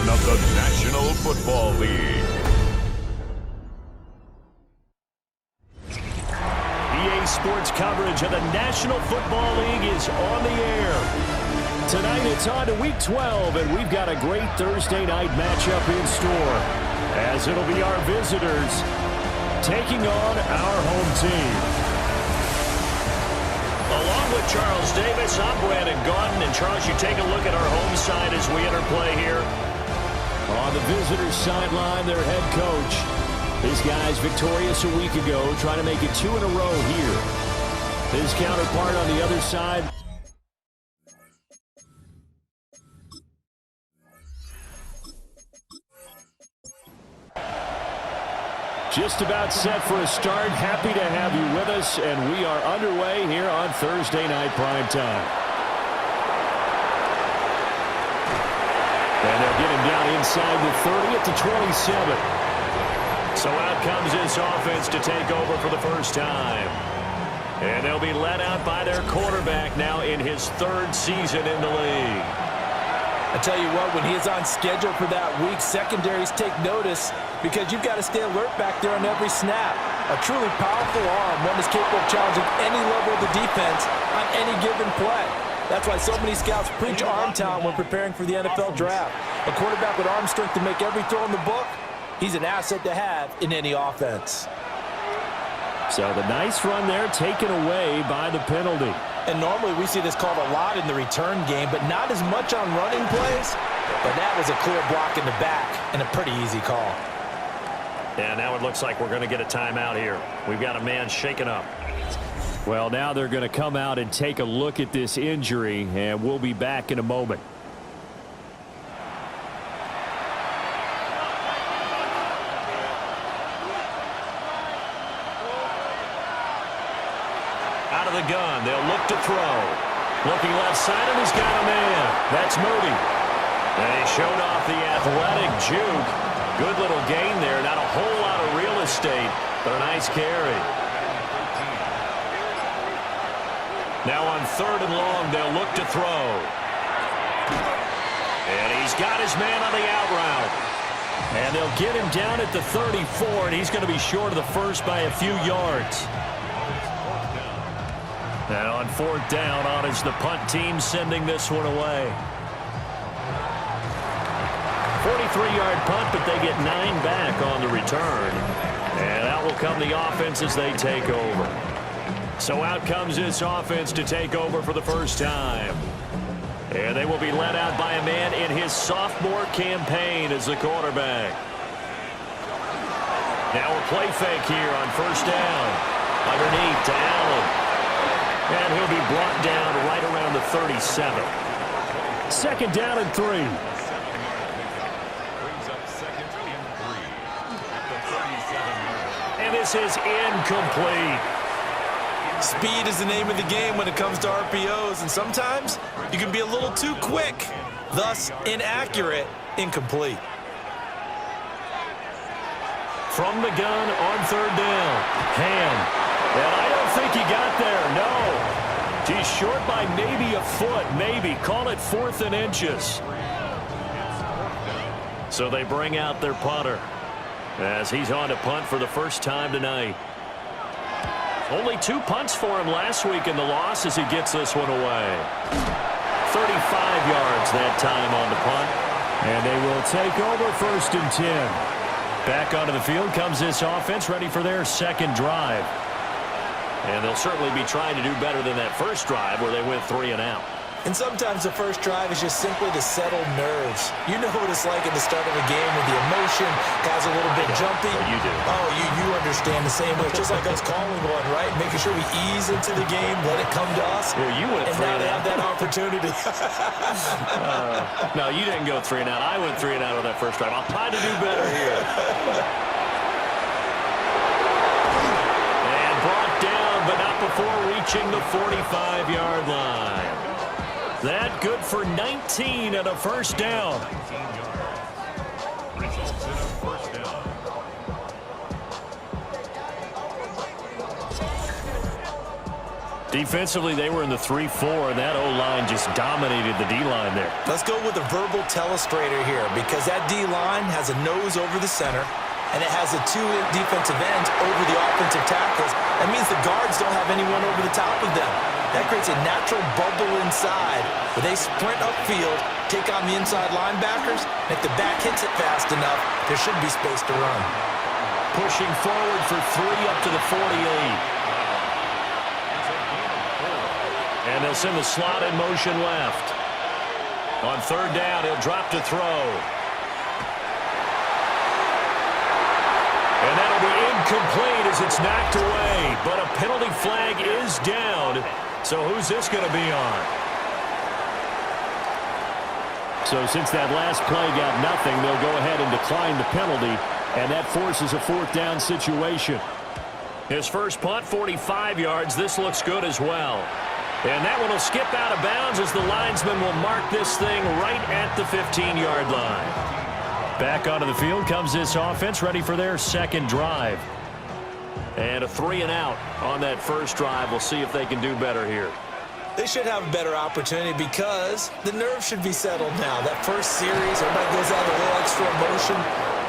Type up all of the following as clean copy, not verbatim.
of the National Football League. EA Sports coverage of the National Football League is on the air. Tonight it's on to Week 12, and we've got a great Thursday night matchup in store, as it'll be our visitors taking on our home team. Along with Charles Davis, I'm Brandon Gaudin. And Charles, you take a look at our home side as we enter play here. On the visitors' sideline, their head coach. These guys victorious a week ago, trying to make it 2 in a row here. His counterpart on the other side. Just about set for a start. Happy to have you with us, and we are underway here on Thursday Night Primetime. And they'll get him down inside the 30 at the 27. So out comes this offense to take over for the first time. And they'll be led out by their quarterback now in his 3rd season in the league. I tell you what, when he's on schedule for that week, secondaries take notice because you've got to stay alert back there on every snap. A truly powerful arm, one that's capable of challenging any level of the defense on any given play. That's why so many scouts preach arm talent when preparing for the NFL draft. A quarterback with arm strength to make every throw in the book, he's an asset to have in any offense. So the nice run there taken away by the penalty. And normally we see this called a lot in the return game, but not as much on running plays. But that was a clear block in the back and a pretty easy call. And now it looks like we're going to get a timeout here. We've got a man shaken up. Well, now they're going to come out and take a look at this injury, and we'll be back in a moment. Out of the gun, they'll look to throw. Looking left side, and he's got a man. That's Moody. And he showed off the athletic juke. Good little gain there. Not a whole lot of real estate, but a nice carry. Now on 3rd and long, they'll look to throw. And he's got his man on the out route. And they'll get him down at the 34, and he's going to be short of the first by a few yards. And on 4th down, on is the punt team sending this one away. 43-yard punt, but they get 9 back on the return. And out will come the offense as they take over. So out comes this offense to take over for the first time. And they will be led out by a man in his sophomore campaign as the quarterback. Now a play fake here on 1st down. Underneath to Allen. And he'll be brought down right around the 37. 2nd down and 3. And this is incomplete. Speed is the name of the game when it comes to RPOs, and sometimes you can be a little too quick, thus inaccurate, incomplete. From the gun on 3rd down. Hand. And I don't think he got there, no. He's short by maybe a foot, maybe. Call it 4th and inches. So they bring out their punter as he's on to punt for the first time tonight. Only 2 punts for him last week in the loss as he gets this one away. 35 yards that time on the punt. And they will take over 1st and 10. Back onto the field comes this offense, ready for their 2nd drive. And they'll certainly be trying to do better than that first drive where they went 3 and out. And sometimes the first drive is just simply to settle nerves. You know what it's like at the start of a game with the emotion, guys are a little bit jumpy. Well, you do. Oh, you understand the same way. It's just like us calling one, right? Making sure we ease into the game, let it come to us. Well, you went 3 and out. And now they have that opportunity. No, you didn't go 3 and out. I went 3 and out on that first drive. I'll try to do better here. And brought down, but not before reaching the 45-yard line. That good for 19 and a 1st down. Defensively, they were in the 3-4, and that O-line just dominated the D-line there. Let's go with a verbal telestrator here because that D-line has a nose over the center, and it has the two defensive ends over the offensive tackles. That means the guards don't have anyone over the top of them. That creates a natural bubble inside where they sprint upfield, take on the inside linebackers, and if the back hits it fast enough, there should be space to run. Pushing forward for 3 up to the 48. And they'll send the slot in motion left. On third down, he'll drop to throw. And that'll be incomplete as it's knocked away. But a penalty flag is down. So who's this going to be on? So since that last play got nothing, they'll go ahead and decline the penalty. And that forces a fourth down situation. His first punt, 45 yards. This looks good as well. And that one will skip out of bounds as the linesman will mark this thing right at the 15-yard line. Back onto the field comes this offense, ready for their second drive. And a 3 and out on that first drive. We'll see if they can do better here. They should have a better opportunity because the nerves should be settled now. That first series, everybody goes out a little extra emotion.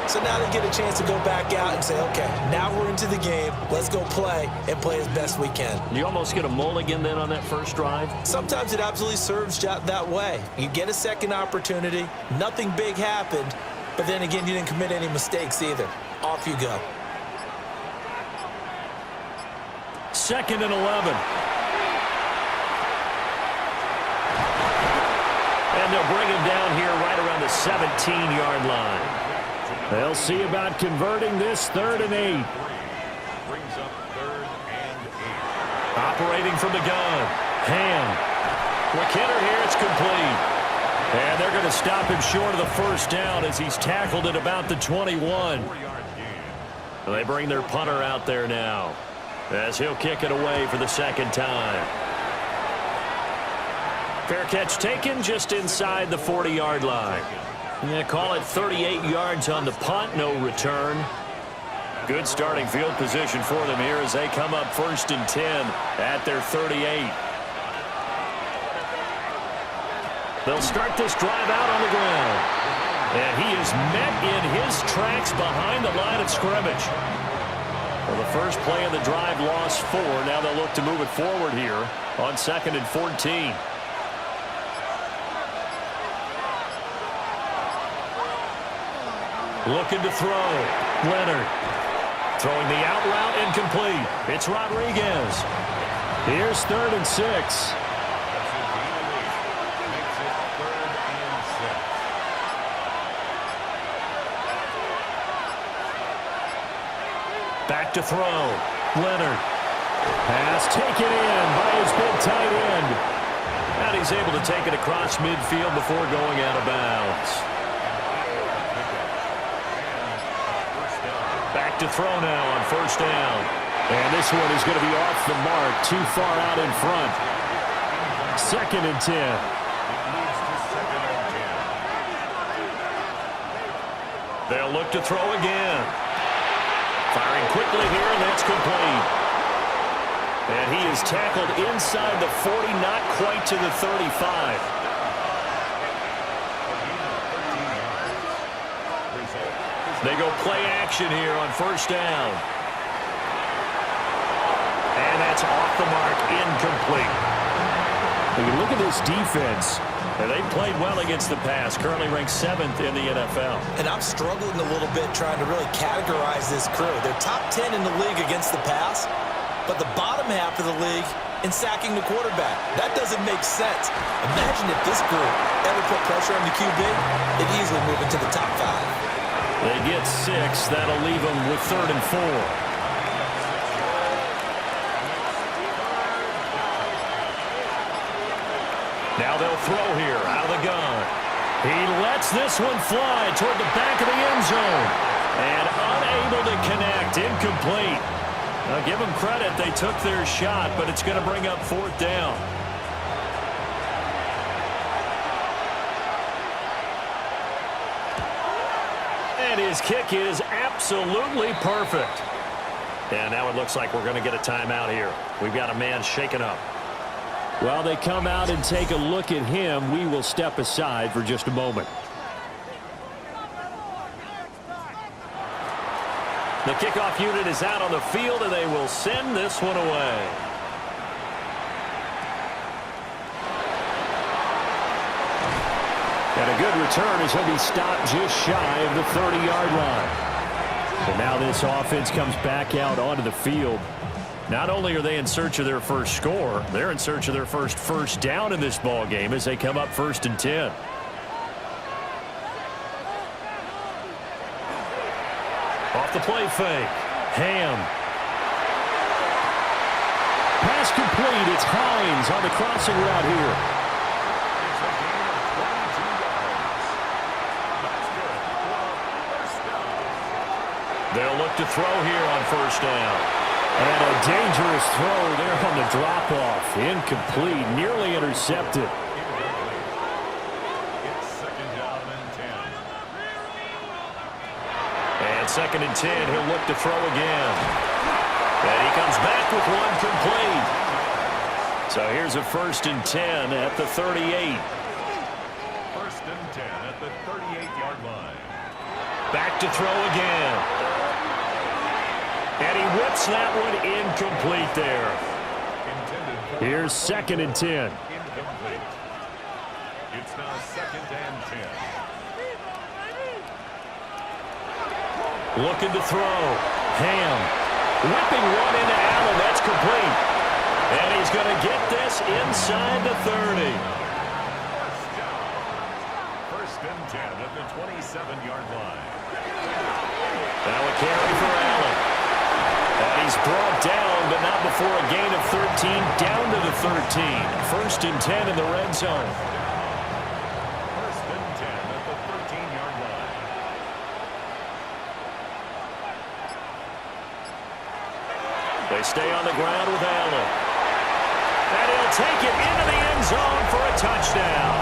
So now they get a chance to go back out and say, okay, now we're into the game. Let's go play and play as best we can. You almost get a mulligan then on that first drive? Sometimes it absolutely serves that way. You get a second opportunity. Nothing big happened. But then again, you didn't commit any mistakes either. Off you go. 2nd and 11. And they'll bring him down here right around the 17-yard line. They'll see about converting this 3rd and 8. Brings up 3rd and 8. Operating from the gun. Ham. McKinnon here, it's complete. And they're going to stop him short of the first down as he's tackled at about the 21. They bring their punter out there now as he'll kick it away for the second time. Fair catch taken just inside the 40-yard line. Yeah, call it 38 yards on the punt, no return. Good starting field position for them here as they come up 1st and 10 at their 38. They'll start this drive out on the ground. And he is met in his tracks behind the line of scrimmage. Well, the first play of the drive lost 4. Now they'll look to move it forward here on 2nd and 14. Looking to throw. Leonard. Throwing the out route incomplete. It's Rodriguez. Here's 3rd and 6. Back to throw. Leonard. Pass taken in by his big tight end. And he's able to take it across midfield before going out of bounds. Back to throw now on 1st down. And this one is going to be off the mark, too far out in front. 2nd and 10. They'll look to throw again. Firing quickly here, and that's complete. And he is tackled inside the 40, not quite to the 35. They go play action here on 1st down. And that's off the mark, incomplete. When you look at this defense, they played well against the pass, currently ranked 7th in the NFL. And I'm struggling a little bit trying to really categorize this crew. They're top 10 in the league against the pass, but the bottom half of the league in sacking the quarterback. That doesn't make sense. Imagine if this group ever put pressure on the QB, they'd easily move into the top 5. They get 6. That'll leave them with 3rd and 4. Now they'll throw here out of the gun. He lets this one fly toward the back of the end zone. And unable to connect. Incomplete. Now give them credit. They took their shot, but it's going to bring up 4th down. And his kick is absolutely perfect. And now it looks like we're going to get a timeout here. We've got a man shaken up. While they come out and take a look at him, we will step aside for just a moment. The kickoff unit is out on the field, and they will send this one away. And a good return as he'll be stopped just shy of the 30-yard line. And now this offense comes back out onto the field. Not only are they in search of their first score, they're in search of their first down in this ball game as they come up 1st and 10. Off the play fake. Ham. Pass complete. It's Hines on the crossing route here. They'll look to throw here on 1st down. And a dangerous throw there on the drop-off. Incomplete. Nearly intercepted. And 2nd and 10, he'll look to throw again. And he comes back with one complete. So here's a 1st and 10 at the 38. 1st and 10 at the 38-yard line. Back to throw again. And he whips that one incomplete there. Here's 2nd and 10. Incomplete. It's now 2nd and 10. Looking to throw. Ham. Whipping one into Allen. That's complete. And he's going to get this inside the 30. 1st and 10 at the 27-yard line. Now a carry for Allen. And he's brought down, but not before a gain of 13, down to the 13. 1st and 10 in the red zone. 1st and 10 at the 13-yard line. They stay on the ground with Allen. And he'll take it into the end zone for a touchdown.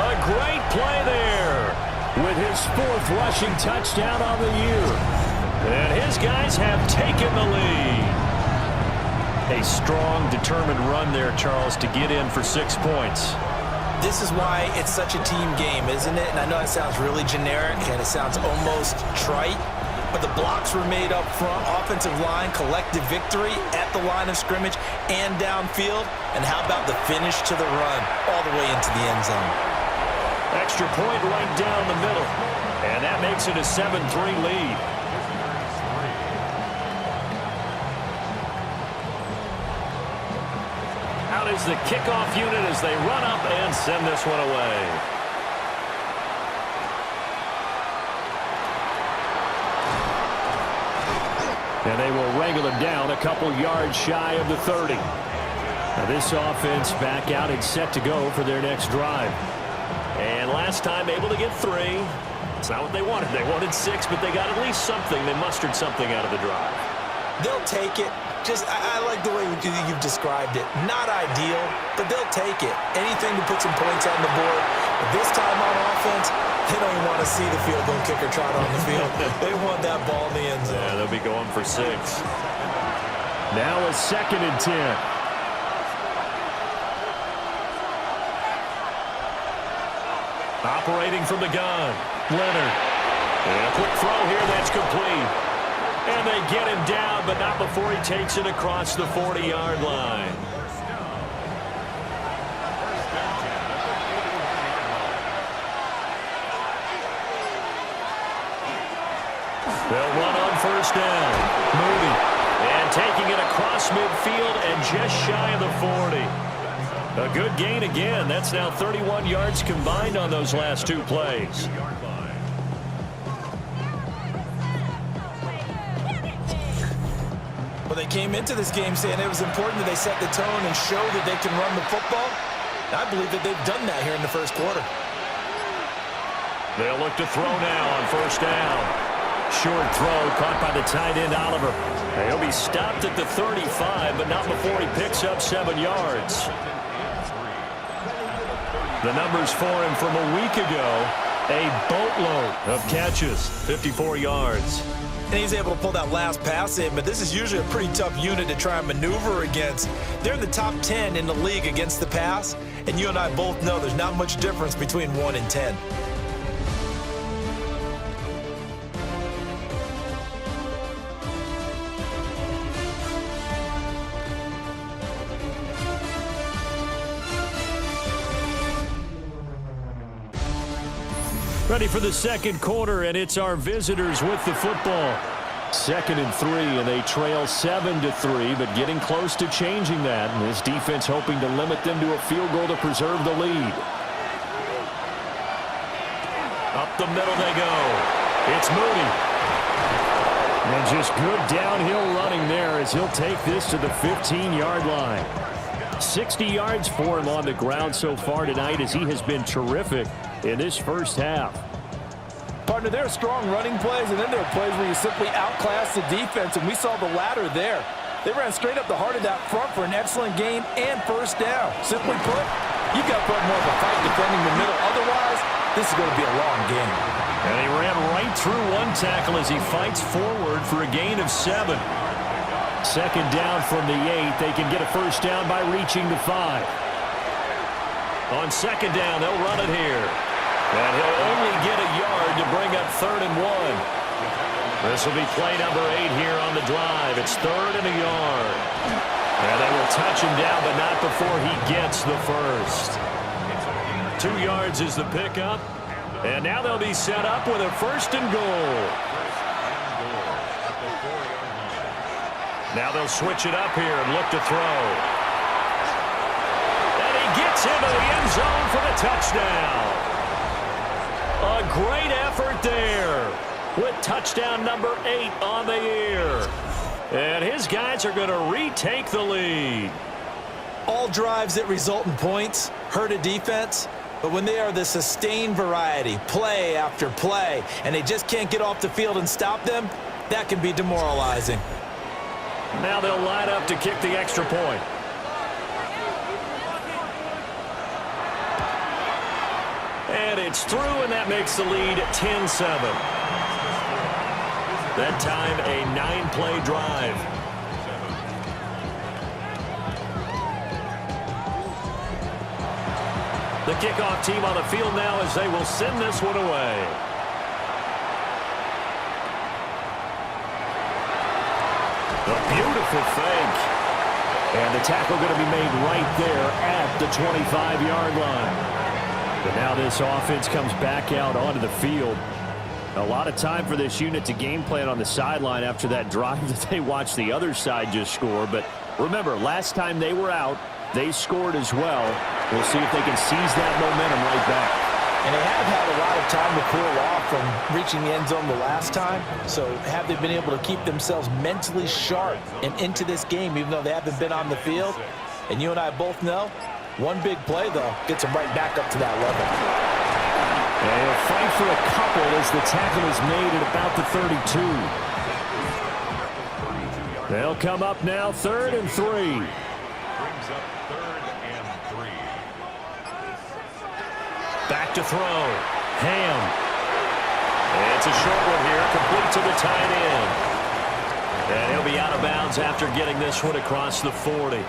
A great play there with his 4th rushing touchdown on the year. And his guys have taken the lead. A strong, determined run there, Charles, to get in for 6 points. This is why it's such a team game, isn't it? And I know it sounds really generic and it sounds almost trite, but the blocks were made up front, offensive line, collective victory at the line of scrimmage and downfield. And how about the finish to the run all the way into the end zone? Extra point right down the middle. And that makes it a 7-3 lead. Out is the kickoff unit as they run up and send this one away. And they will wrangle him down a couple yards shy of the 30. Now this offense back out and set to go for their next drive. And last time able to get 3. It's not what they wanted. They wanted 6, but they got at least something. They mustered something out of the drive. They'll take it. I like the way you've described it. Not ideal, but they'll take it. Anything to put some points on the board. But this time on offense, they don't even want to see the field goal kicker trot on the field. They want that ball in the end zone. Yeah, they'll be going for 6. Now a 2nd and 10. Operating from the gun. Leonard. And a quick throw here. That's complete. And they get him down, but not before he takes it across the 40-yard line. They'll run on 1st down. Moody. And taking it across midfield and just shy of the 40. A good gain again. That's now 31 yards combined on those last 2 plays. Well, they came into this game saying it was important that they set the tone and show that they can run the football. I believe that they've done that here in the 1st quarter. They'll look to throw now on 1st down. Short throw caught by the tight end, Oliver. He'll be stopped at the 35, but not before he picks up 7 yards. The numbers for him from a week ago, A boatload of catches, 54 yards. And he's able to pull that last pass in, but this is usually a pretty tough unit to try and maneuver against. They're in the top 10 in the league against the pass, and you and I both know there's not much difference between 1 and 10. Ready for the second quarter, and it's our visitors with the football. 2nd and 3, and they trail 7-3, but getting close to changing that. And this defense hoping to limit them to a field goal to preserve the lead. Up the middle they go. It's Mooney. And just good downhill running there as he'll take this to the 15-yard line. 60 yards for him on the ground so far tonight as he has been terrific in this first half. Partner, there are strong running plays, and then there are plays where you simply outclass the defense, and we saw the latter there. They ran straight up the heart of that front for an excellent gain and first down. Simply put, you've got to put more of a fight defending the middle. Otherwise, this is going to be a long game. And he ran right through one tackle as he fights forward for a gain of 7. 2nd down from the 8. They can get a first down by reaching the 5. On 2nd down, they'll run it here. And he'll only get a yard to bring up 3rd and 1. This will be play number 8 here on the drive. It's 3rd and a yard. And they will touch him down, but not before he gets the first. 2 yards is the pickup. And now they'll be set up with a 1st and goal. Now they'll switch it up here and look to throw. And he gets into the end zone for the touchdown. A great effort there with touchdown number 8 on the year. And his guys are going to retake the lead. All drives that result in points hurt a defense, but when they are the sustained variety, play after play, and they just can't get off the field and stop them, that can be demoralizing. Now they'll line up to kick the extra point. And it's through, and that makes the lead 10-7. That time, a 9-play drive. The kickoff team on the field now as they will send this one away. A beautiful fake. And the tackle going to be made right there at the 25-yard line. But now this offense comes back out onto the field. A lot of time for this unit to game plan on the sideline after that drive that they watched the other side just score. But remember, last time they were out, they scored as well. We'll see if they can seize that momentum right back. And they have had a lot of time to cool off from reaching the end zone the last time. So have they been able to keep themselves mentally sharp and into this game, even though they haven't been on the field? And you and I both know, one big play, though, gets them right back up to that level. And he'll fight for a couple as the tackle is made at about the 32. They'll come up now, 3rd and 3. Brings up 3rd and 3. Back to throw. Ham. And it's a short one here, complete to the tight end. And he'll be out of bounds after getting this one across the 40. 1st and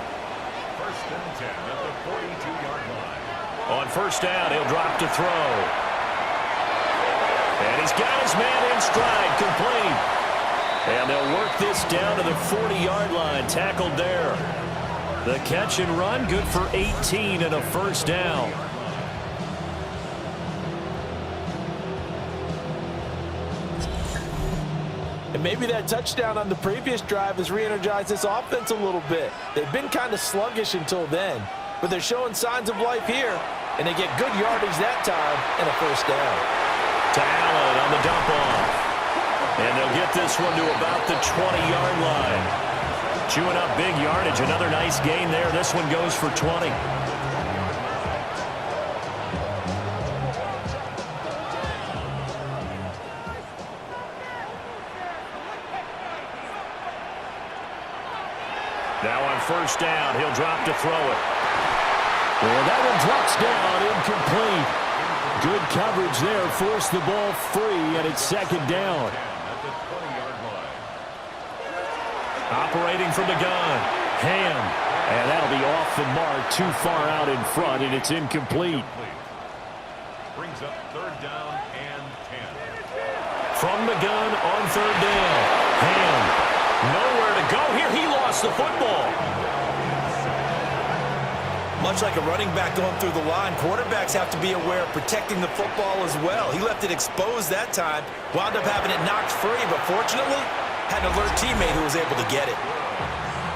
10 at the 42-yard line. On 1st down, he'll drop to throw. And he's got his man in stride, complete. And they'll work this down to the 40-yard line, tackled there. The catch and run, good for 18 and a 1st down. And maybe that touchdown on the previous drive has re-energized this offense a little bit. They've been kind of sluggish until then, but they're showing signs of life here, and they get good yardage that time and a 1st down. To Allen on the dump off. And they'll get this one to about the 20-yard line. Chewing up big yardage. Another nice gain there. This one goes for 20. Now on 1st down, he'll drop to throw it. And that one drops down, incomplete. Good coverage there. Forced the ball free, and it's second down. At the 20-yard line. Operating from the gun. Ham. And that'll be off the mark, too far out in front, and it's incomplete. Brings up third down and 10. From the gun on third down. Ham. Nowhere to go here. He lost the football. Much like a running back going through the line, quarterbacks have to be aware of protecting the football as well. He left it exposed that time, wound up having it knocked free, but fortunately, had an alert teammate who was able to get it.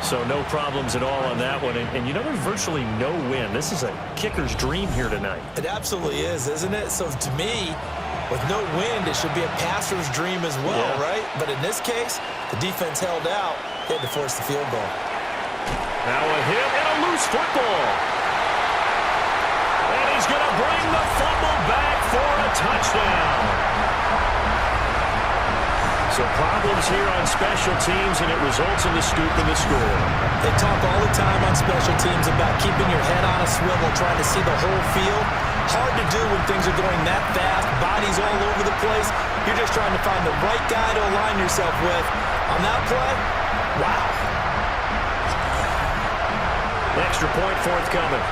So no problems at all on that one. And you know, there's virtually no win. This is a kicker's dream here tonight. It absolutely is, isn't it? So to me, with no wind, it should be a passer's dream as well, right? But in this case, the defense held out. They had to force the field goal. Now a hit and a loose football. And he's going to bring the fumble back for a touchdown. So problems here on special teams, and it results in the scoop and the score. They talk all the time on special teams about keeping your head on a swivel, trying to see the whole field. Hard to do when things are going that fast, bodies all over the place. You're just trying to find the right guy to align yourself with. On that play, wow. Extra point forthcoming.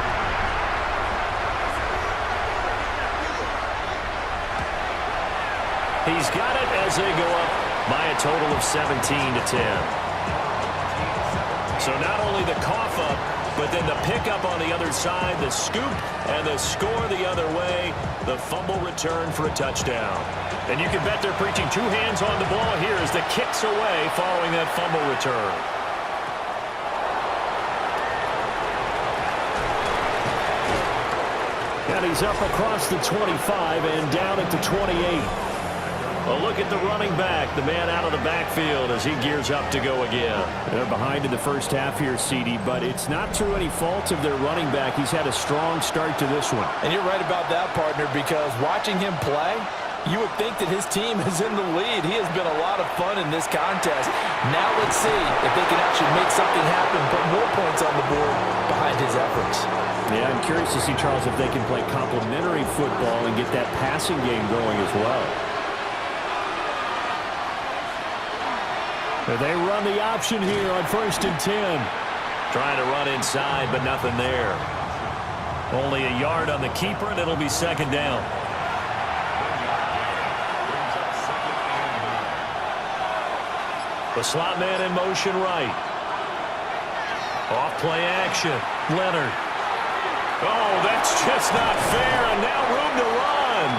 He's got it as they go up by a total of 17-10. So not only the cough up, but then the pickup on the other side, the scoop, and the score the other way, the fumble return for a touchdown. And you can bet they're preaching two hands on the ball here as the kick's away following that fumble return. And he's up across the 25 and down at the 28. A look at the running back, the man out of the backfield as he gears up to go again. They're behind in the first half here, CD, but it's not through any fault of their running back. He's had a strong start to this one. And you're right about that, partner, because watching him play, you would think that his team is in the lead. He has been a lot of fun in this contest. Now let's see if they can actually make something happen, put more points on the board behind his efforts. Yeah, I'm curious to see, Charles, if they can play complementary football and get that passing game going as well. They run the option here on 1st and 10. Trying to run inside, but nothing there. Only a yard on the keeper, and it'll be second down. The slot man in motion right. Off play action. Leonard. Oh, that's just not fair, and now room to run.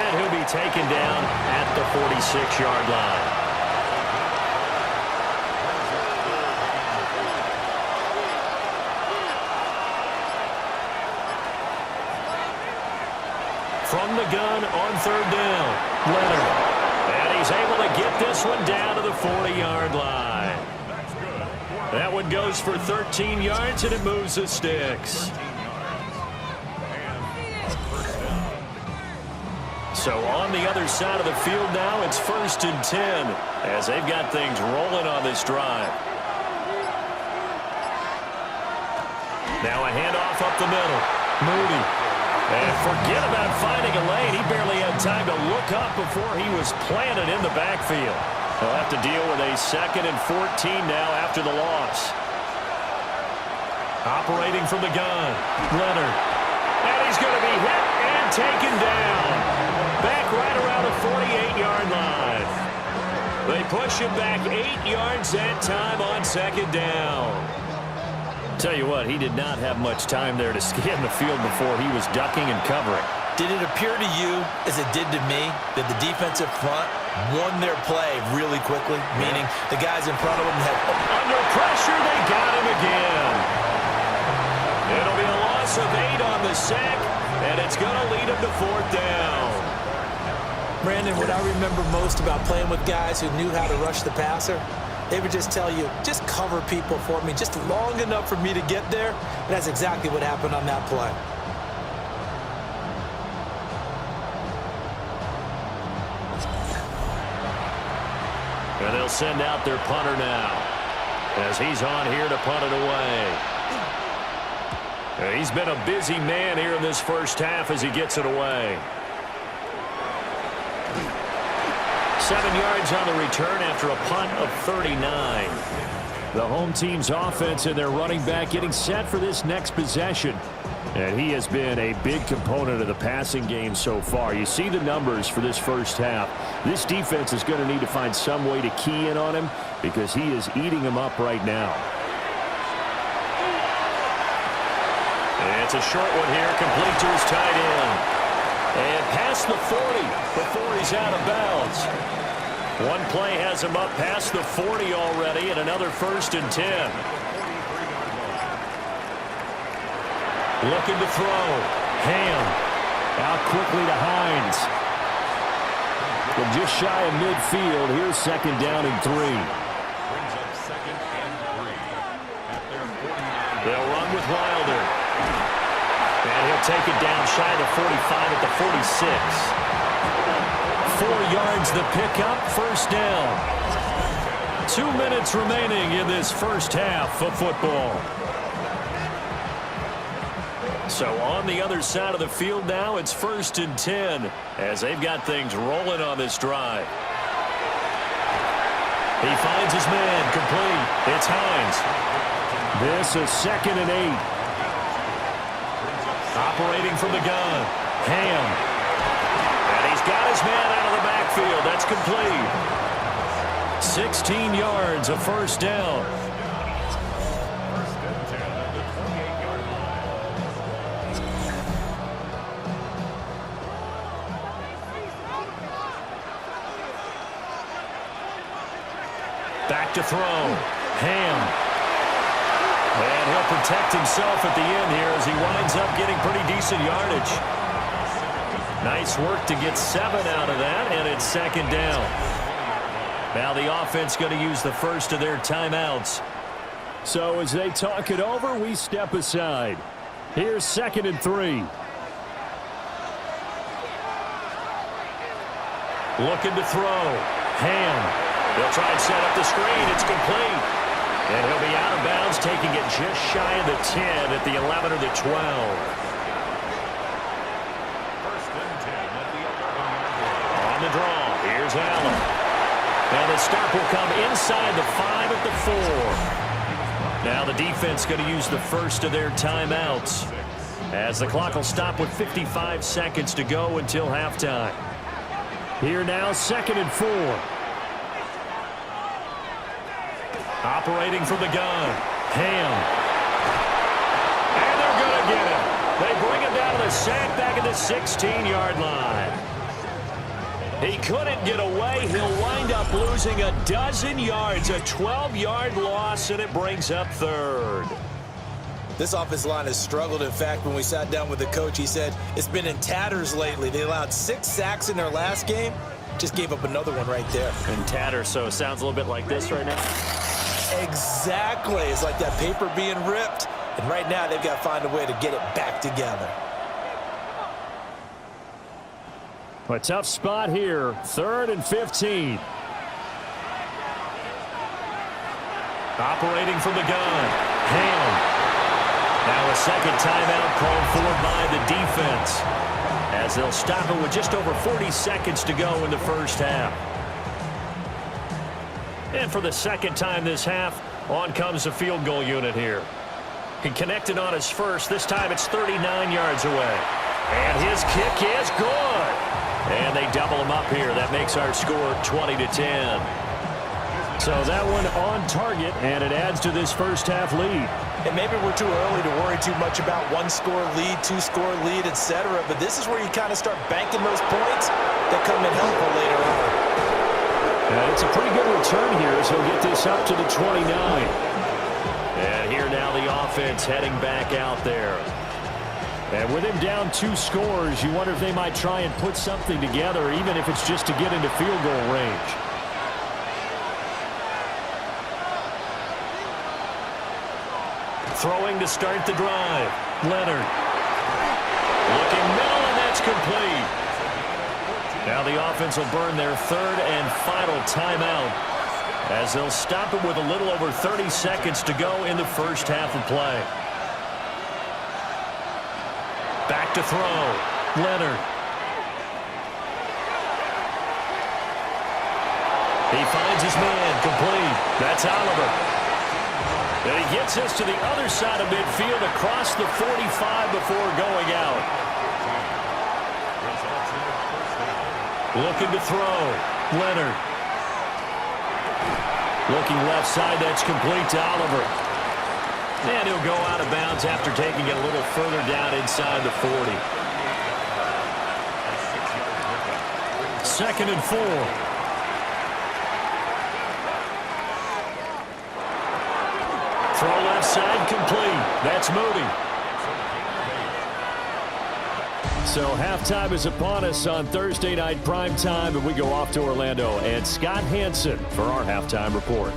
And he'll be taken down at the 46-yard line. From the gun on third down, Leonard. And he's able to get this one down to the 40-yard line. That one goes for 13 yards, and it moves the sticks. So on the other side of the field now, it's 1st and 10 as they've got things rolling on this drive. Now a handoff up the middle. Moody. And forget about finding a lane. He barely had time to look up before he was planted in the backfield. They'll have to deal with a 2nd and 14 now after the loss. Operating from the gun, Leonard. And he's going to be hit and taken down. Back right around the 48-yard line. They push him back 8 yards that time on 2nd down. Tell you what, he did not have much time there to scan the field before he was ducking and covering. Did it appear to you, as it did to me, that the defensive front won their play really quickly? Meaning the guys in front of them had... Under pressure, they got him again. It'll be a loss of 8 on the sack, and it's going to lead him to 4th down. Brandon, what I remember most about playing with guys who knew how to rush the passer, they would just tell you, just cover people for me, just long enough for me to get there. And that's exactly what happened on that play. And they'll send out their punter now as he's on here to punt it away. He's been a busy man here in this first half as he gets it away. 7 yards on the return after a punt of 39. The home team's offense and their running back getting set for this next possession. And he has been a big component of the passing game so far. You see the numbers for this first half. This defense is going to need to find some way to key in on him because he is eating them up right now. It's a short one here, complete to his tight end. And past the 40 before he's out of bounds. One play has him up past the 40 already, and another 1st and 10. Looking to throw. Ham. Out quickly to Hines. From just shy of midfield, here's 2nd down and 3. Brings up 2nd and 3 at their 49. They'll run with Wilder. And he'll take it down shy of the 45 at the 46. 4 yards the pickup, 1st down. 2 minutes remaining in this first half of football. So on the other side of the field now, it's 1st and 10 as they've got things rolling on this drive. He finds his man, complete. It's Hines. This is 2nd and 8. Operating from the gun. Ham. And he's got his man out of the backfield. That's complete. 16 yards, a 1st down. 1st and 10 at the 28-yard line. Back to throw. Ham. And he'll protect himself at the end here as he winds up getting pretty decent yardage. Nice work to get 7 out of that, and it's 2nd down. Now the offense going to use the first of their timeouts. So as they talk it over, we step aside. Here's 2nd and 3. Looking to throw. Ham. They'll try and set up the screen. It's complete. And he'll be out of bounds, taking it just shy of the 10 at the 11 or the 12. 1st and 10 at the 11-yard line. On the draw, here's Allen. And the stop will come inside the 5 at the 4. Now the defense going to use the first of their timeouts as the clock will stop with 55 seconds to go until halftime. Here now, 2nd and 4. Operating from the gun. Ham. And they're going to get him. They bring him down to the sack back at the 16-yard line. He couldn't get away. He'll wind up losing a dozen yards, a 12-yard loss, and it brings up 3rd. This offensive line has struggled. In fact, when we sat down with the coach, he said it's been in tatters lately. They allowed 6 sacks in their last game. Just gave up another one right there. In tatters, so it sounds a little bit like this right now. Exactly. It's like that paper being ripped. And right now, they've got to find a way to get it back together. A tough spot here. 3rd and 15. Operating from the gun. Ham. Now a 2nd timeout called for by the defense, as they'll stop it with just over 40 seconds to go in the first half. And for the 2nd time this half, on comes the field goal unit here. He connected on his first. This time it's 39 yards away. And his kick is good. And they double him up here. That makes our score 20-10. So that one on target, and it adds to this first half lead. And maybe we're too early to worry too much about 1-score lead, 2-score lead, etc. But this is where you kind of start banking those points that come in helpful later on. And it's a pretty good return here as he'll get this up to the 29. And here now the offense heading back out there. And with him down 2 scores, you wonder if they might try and put something together, even if it's just to get into field goal range. Throwing to start the drive. Leonard. Looking middle, and that's complete. Now the offense will burn their 3rd and final timeout as they'll stop it with a little over 30 seconds to go in the first half of play. Back to throw. Leonard. He finds his man, complete. That's Oliver. And he gets us to the other side of midfield across the 45 before going out. Looking to throw. Leonard. Looking left side, that's complete to Oliver. And he'll go out of bounds after taking it a little further down inside the 40. 2nd and 4. Throw left side, complete. That's Moody. So halftime is upon us on Thursday night prime time, and we go off to Orlando. And Scott Hansen for our halftime report.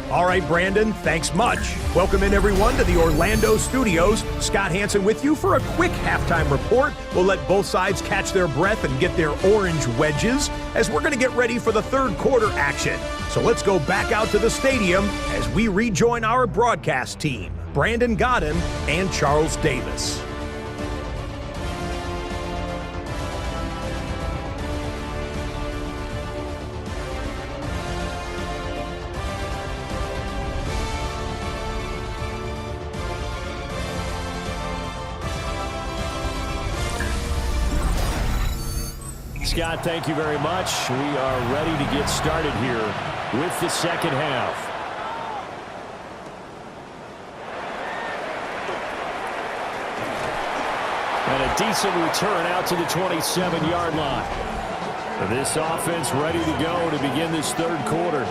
All right, Brandon, thanks much. Welcome in, everyone, to the Orlando studios. Scott Hansen with you for a quick halftime report. We'll let both sides catch their breath and get their orange wedges as we're going to get ready for the third quarter action. So let's go back out to the stadium as we rejoin our broadcast team, Brandon Godden and Charles Davis. Scott, thank you very much. We are ready to get started here with the second half. And a decent return out to the 27-yard line. This offense ready to go to begin this third quarter.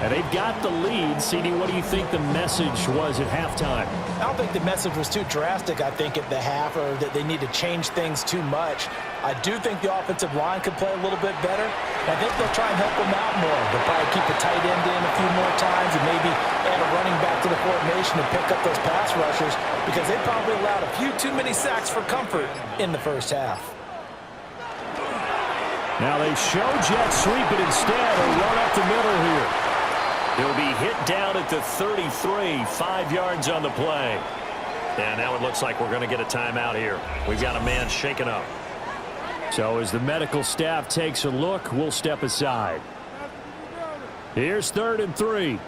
And they've got the lead. CD, what do you think the message was at halftime? I don't think the message was too drastic, I think, at the half, or that they need to change things too much. I do think the offensive line could play a little bit better. I think they'll try and help them out more. They'll probably keep a tight end in a few more times and maybe add a running back to the formation and pick up those pass rushers because they probably allowed a few too many sacks for comfort in the first half. Now they show jet sweep, but instead a run up the middle here. He'll be hit down at the 33, 5 yards on the play. And now it looks like we're going to get a timeout here. We've got a man shaken up. So as the medical staff takes a look, we'll step aside. Here's 3rd and 3.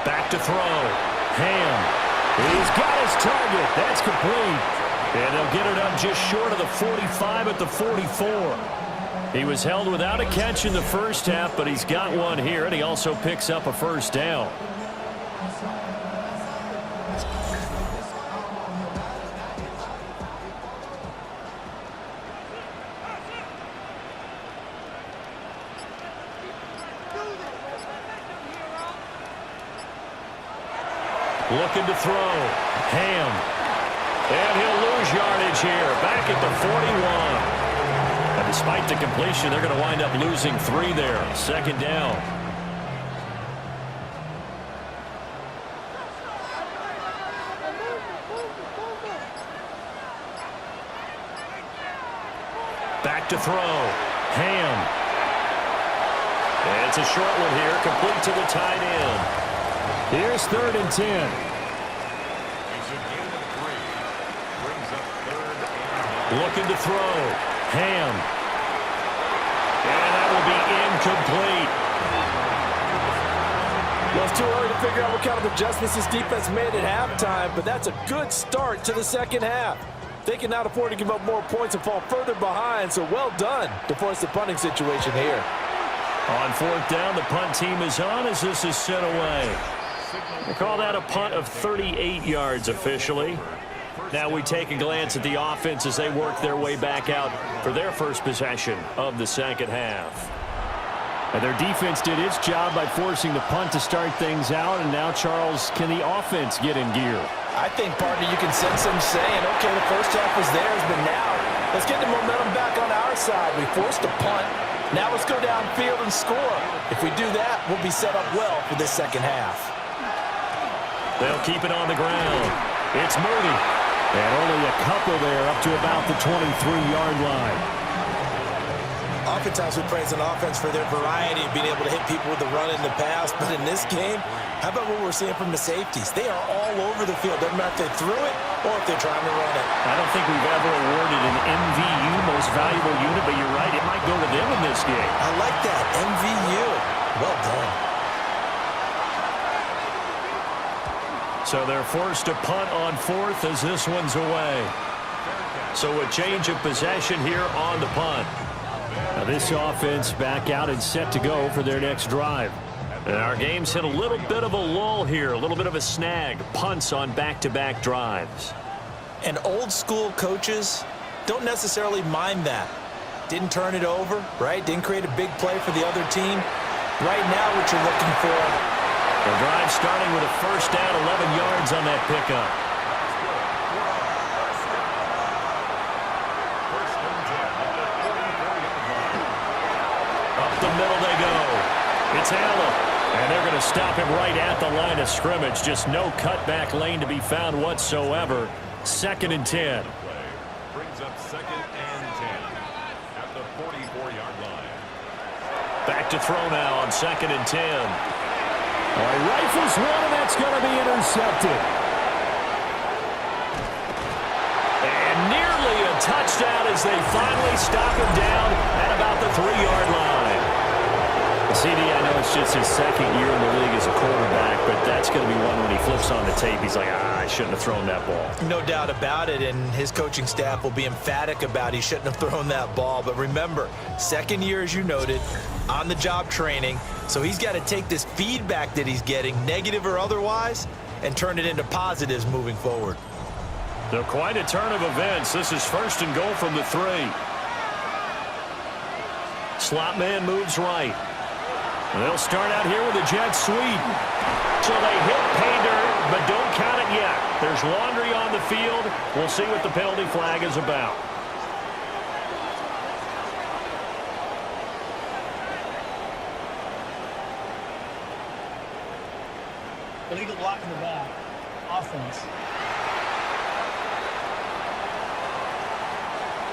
Back to throw. Ham. He's got his target. That's complete. And they'll get it up just short of the 45 at the 44. He was held without a catch in the first half, but he's got one here, and he also picks up a first down. Looking to throw. Ham. And he'll lose yardage here. Back at the 41. And despite the completion, they're going to wind up losing 3 there. 2nd down. Back to throw. Ham. And it's a short one here. Complete to the tight end. Here's 3rd and 10. Looking to throw. Ham. And that will be incomplete. Well, it's too early to figure out what kind of adjustments this defense made at halftime, but that's a good start to the second half. They cannot afford to give up more points and fall further behind, so well done to force the punting situation here. On 4th down, the punt team is on as this is sent away. We'll call that a punt of 38 yards officially. Now we take a glance at the offense as they work their way back out for their first possession of the second half. And their defense did its job by forcing the punt to start things out. And now, Charles, can the offense get in gear? I think, partner, you can sense them saying, okay, the first half was theirs, but now let's get the momentum back on our side. We forced a punt. Now let's go downfield and score. If we do that, we'll be set up well for this second half. They'll keep it on the ground. It's Moody. And only a couple there up to about the 23-yard line. oftentimes we praise an offense for their variety of being able to hit people with the run and the pass. But in this game, how about what we're seeing from the safeties? They are all over the field. Doesn't matter if they threw it or if they're trying to run it. I don't think we've ever awarded an MVU, most valuable unit, but you're right, it might go to them in this game. I like that, MVU. Well done. So they're forced to punt on fourth as this one's away. So a change of possession here on the punt. Now this offense back out and set to go for their next drive. And our game's hit a little bit of a lull here, a little bit of a snag. Punts on back-to-back drives. And old school coaches don't necessarily mind that. Didn't turn it over, right? Didn't create a big play for the other team. Right now what you're looking for. The drive starting with a first down, 11 yards on that pickup. Up the middle they go. It's Allen. And they're going to stop him right at the line of scrimmage. Just no cutback lane to be found whatsoever. 2nd and 10. Brings up 2nd and 10 at the 44-yard line. Back to throw now on 2nd and 10. All right, rifles one, and that's going to be intercepted. And nearly a touchdown as they finally stop him down at about the 3-yard line. CD, I know it's just his 2nd year in the league as a quarterback, but that's going to be one when he flips on the tape. He's like, I shouldn't have thrown that ball. No doubt about it, and his coaching staff will be emphatic about he shouldn't have thrown that ball. But remember, 2nd year, as you noted, on-the-job training. So he's got to take this feedback that he's getting, negative or otherwise, and turn it into positives moving forward. So quite a turn of events. This is 1st and goal from the 3. Slot man moves right. They'll start out here with a jet sweep. So they hit pay dirt, but don't count it yet. There's laundry on the field. We'll see what the penalty flag is about. Illegal block in the back. Offense.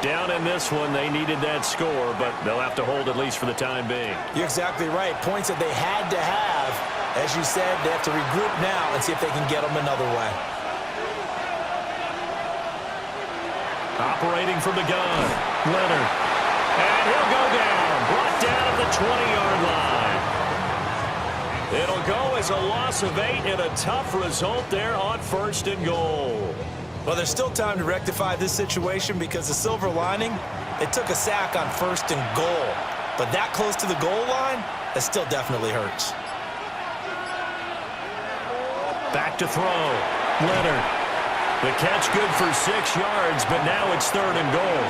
Down in this one, they needed that score, but they'll have to hold at least for the time being. You're exactly right. Points that they had to have. As you said, they have to regroup now and see if they can get them another way. Operating from the gun, Leonard. And he'll go down. Brought down at the 20-yard line. It'll go as a loss of 8 and a tough result there on 1st and goal. Well, there's still time to rectify this situation because the silver lining, it took a sack on 1st and goal. But that close to the goal line, that still definitely hurts. Back to throw. Leonard. The catch good for 6 yards, but now it's 3rd and goal.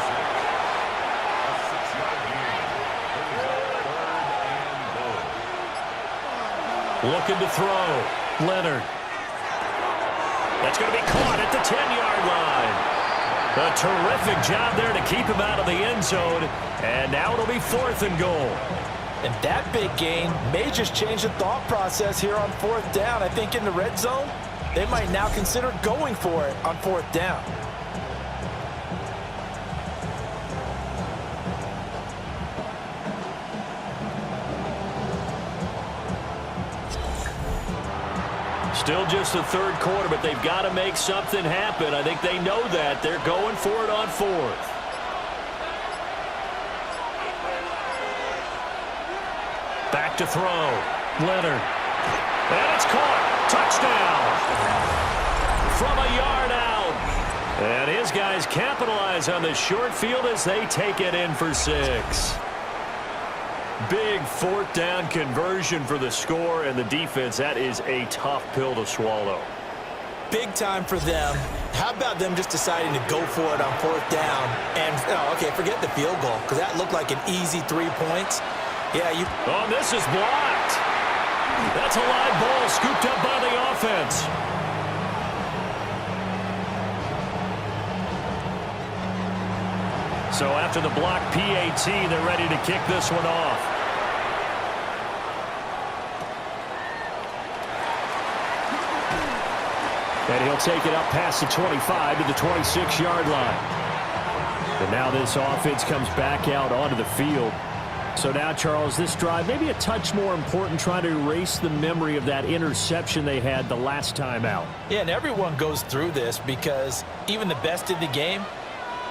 Looking to throw. Leonard. That's going to be caught at the 10-yard line. A terrific job there to keep him out of the end zone. And now it'll be 4th and goal. And that big gain may just change the thought process here on 4th down. I think in the red zone, they might now consider going for it on 4th down. Still just the 3rd quarter, but they've got to make something happen. I think they know that. They're going for it on 4th. Back to throw. Leonard. And it's caught. Touchdown. From a yard out. And his guys capitalize on the short field as they take it in for 6. Big 4th down conversion for the score, and the defense, that is a tough pill to swallow. Big time for them. How about them just deciding to go for it on 4th down? And, okay, forget the field goal, because that looked like an easy 3 points. Yeah, you... Oh, this is blocked. That's a live ball scooped up by the offense. So after the block PAT, they're ready to kick this one off. And he'll take it up past the 25 to the 26-yard line. And now this offense comes back out onto the field. So now, Charles, this drive maybe a touch more important, trying to erase the memory of that interception they had the last time out. Yeah, and everyone goes through this because even the best in the game,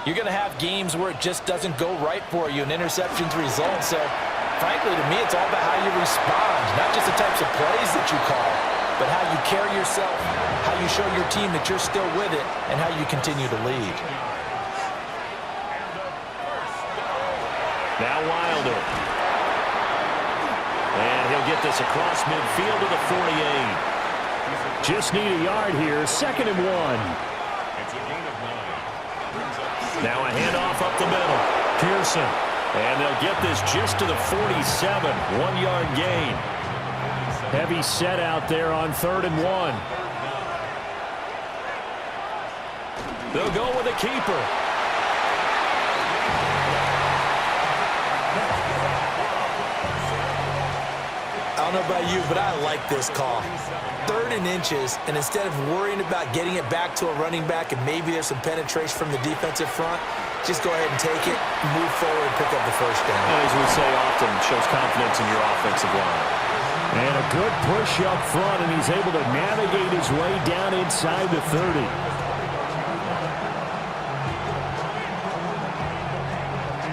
you're going to have games where it just doesn't go right for you and interceptions result. So, frankly, to me, it's all about how you respond, not just the types of plays that you call, but how you carry yourself, how you show your team that you're still with it, and how you continue to lead. Now Wilder. And he'll get this across midfield to the 48. Just need a yard here, 2nd and 1. It's a gain of 9. Now a handoff up the middle. Pearson. And they'll get this just to the 47. 1-yard gain. Heavy set out there on 3rd and 1. They'll go with a keeper. I don't know about you, but I like this call. 3rd and inches, and instead of worrying about getting it back to a running back and maybe there's some penetration from the defensive front, just go ahead and take it, move forward, and pick up the 1st down. As we say often, shows confidence in your offensive line. And a good push up front, and he's able to navigate his way down inside the 30.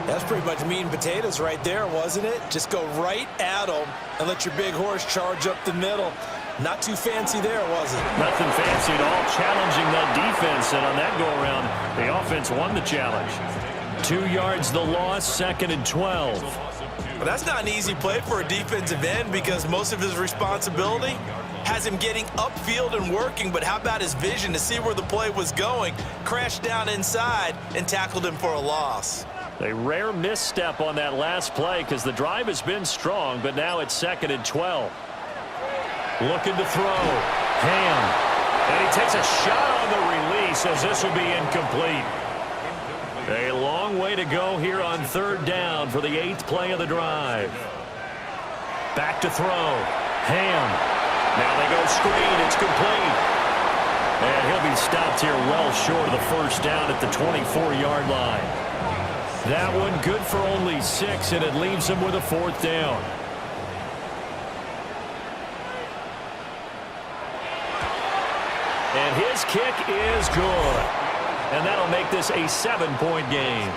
That's pretty much meat and potatoes right there, wasn't it? Just go right at them and let your big horse charge up the middle. Not too fancy there, was it? Nothing fancy at all, challenging that defense, and on that go-around, the offense won the challenge. 2 yards the loss, 2nd and 12. Well, that's not an easy play for a defensive end because most of his responsibility has him getting upfield and working, but how about his vision to see where the play was going, crashed down inside, and tackled him for a loss. A rare misstep on that last play because the drive has been strong, but now it's 2nd and 12. Looking to throw. Ham. And he takes a shot on the release as this will be incomplete. A long way to go here on 3rd down for the 8th play of the drive. Back to throw. Ham. Now they go screen. It's complete. And he'll be stopped here well short of the 1st down at the 24-yard line. That one good for only 6, and it leaves him with a 4th down. And his kick is good. And that'll make this a 7-point game.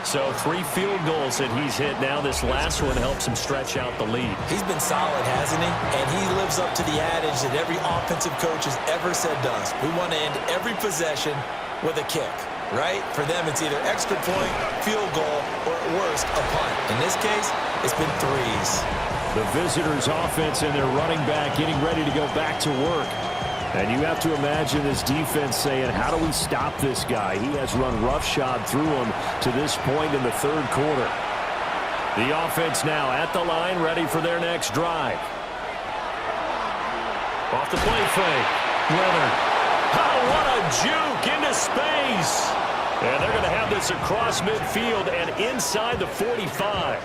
So 3 field goals that he's hit now. This last one helps him stretch out the lead. He's been solid, hasn't he? And he lives up to the adage that every offensive coach has ever said to us. We want to end every possession with a kick, right? For them, it's either extra point, field goal, or at worst, a punt. In this case, it's been 3s. The visitors' offense and their running back getting ready to go back to work. And you have to imagine this defense saying, how do we stop this guy? He has run roughshod through him to this point in the 3rd quarter. The offense now at the line, ready for their next drive. Off the play fake. Leonard. Oh, what a juke into space. And they're going to have this across midfield and inside the 45.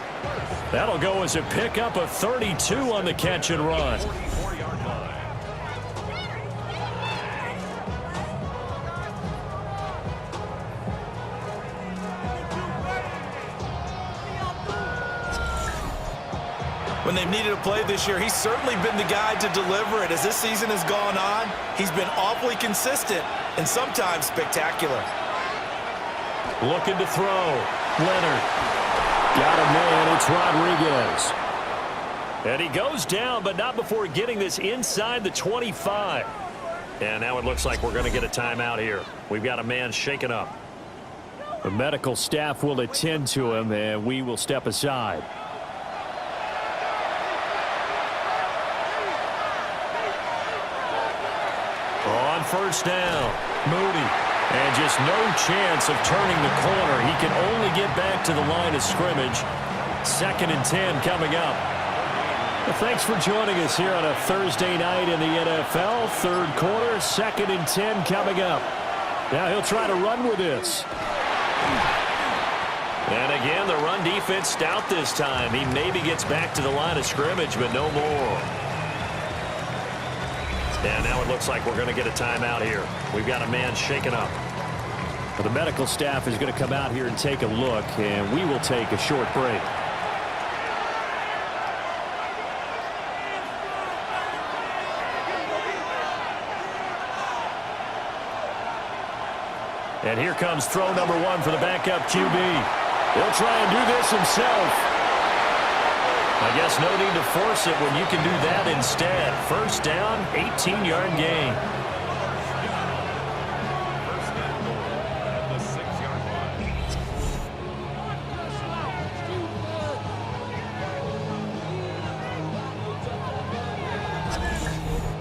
That'll go as a pickup of 32 on the catch and run. When they've needed a play this year, he's certainly been the guy to deliver it. As this season has gone on, he's been awfully consistent and sometimes spectacular. Looking to throw. Leonard. Got a man. It's Rodriguez. And he goes down, but not before getting this inside the 25. And now it looks like we're going to get a timeout here. We've got a man shaken up. The medical staff will attend to him, and we will step aside. On 1st down, Moody. And just no chance of turning the corner. He can only get back to the line of scrimmage. 2nd and 10 coming up. Well, thanks for joining us here on a Thursday night in the NFL. 3rd quarter, 2nd and 10 coming up. Now he'll try to run with this. And again, the run defense stout this time. He maybe gets back to the line of scrimmage, but no more. And now it looks like we're going to get a timeout here. We've got a man shaken up. Well, the medical staff is going to come out here and take a look, and we will take a short break. And here comes throw number 1 for the backup QB. He'll try and do this himself. I guess no need to force it when you can do that instead. First down, 18-yard gain. First and goal at the 6-yard line.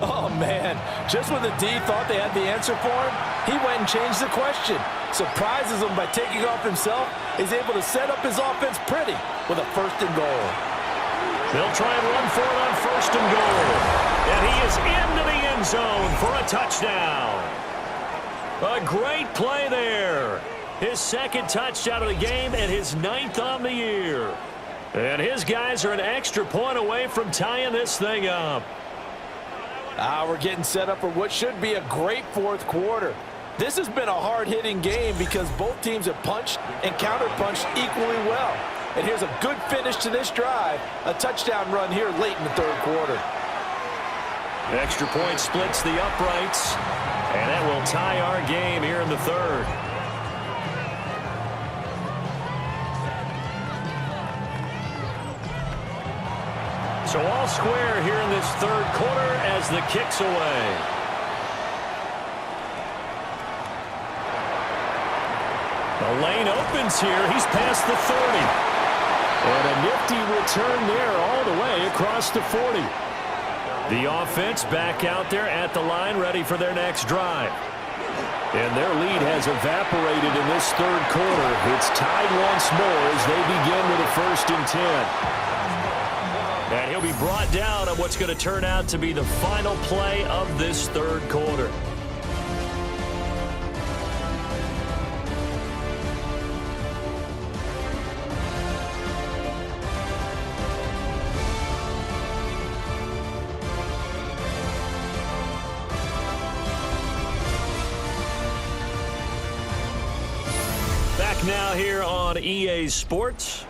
Oh, man. Just when the D thought they had the answer for him, he went and changed the question. Surprises him by taking off himself. He's able to set up his offense pretty with a first and goal. They'll try and run for it on first and goal. And he is into the end zone for a touchdown. A great play there. His second touchdown of the game and his 9th on the year. And his guys are an extra point away from tying this thing up. We're getting set up for what should be a great fourth quarter. This has been a hard-hitting game because both teams have punched and counter-punched equally well. And here's a good finish to this drive. A touchdown run here late in the third quarter. Extra point splits the uprights. And that will tie our game here in the third. So all square here in this third quarter as the kick's away. The lane opens here. He's past the 30. And a nifty return there all the way across the 40. The offense back out there at the line ready for their next drive. And their lead has evaporated in this third quarter. It's tied once more as they begin with a 1st and 10. And he'll be brought down on what's going to turn out to be the final play of this third quarter. Back now here on EA Sports.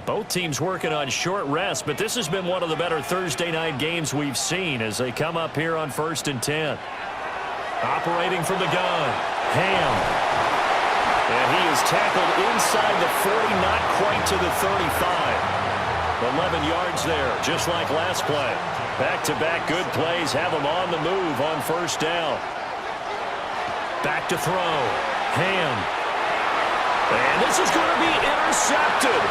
Both teams working on short rest, but this has been one of the better Thursday night games we've seen as they come up here on 1st and 10. Operating from the gun, Ham. And he is tackled inside the 40, not quite to the 35. 11 yards there, just like last play. Back-to-back good plays have him on the move on first down. Back to throw, Ham. And this is going to be intercepted.